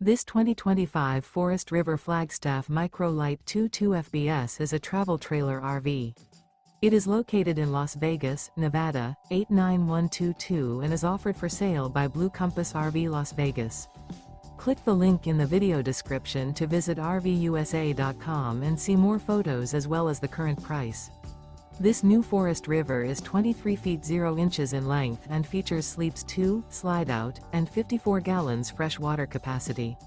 This 2025 Forest River Flagstaff Micro Lite 22 FBS is a travel trailer RV. It is located in Las Vegas, Nevada, 89122 and is offered for sale by Blue Compass RV Las Vegas. Click the link in the video description to visit RVUSA.com and see more photos as well as the current price. This new Forest River is 23 feet 0 inches in length and features sleeps 2, Slideout, and 54 gallons fresh water capacity.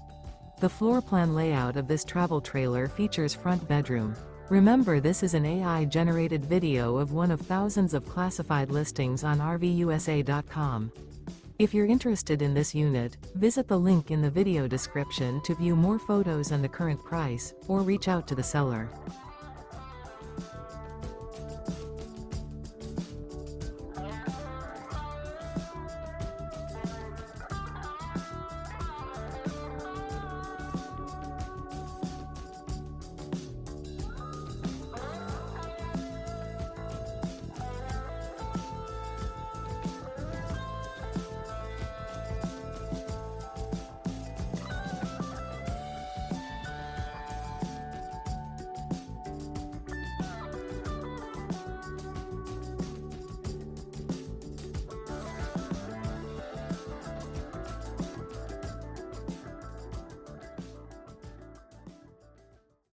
The floor plan layout of this travel trailer features front bedroom. Remember, this is an AI-generated video of one of thousands of classified listings on RVUSA.com. If you're interested in this unit, visit the link in the video description to view more photos and the current price, or reach out to the seller.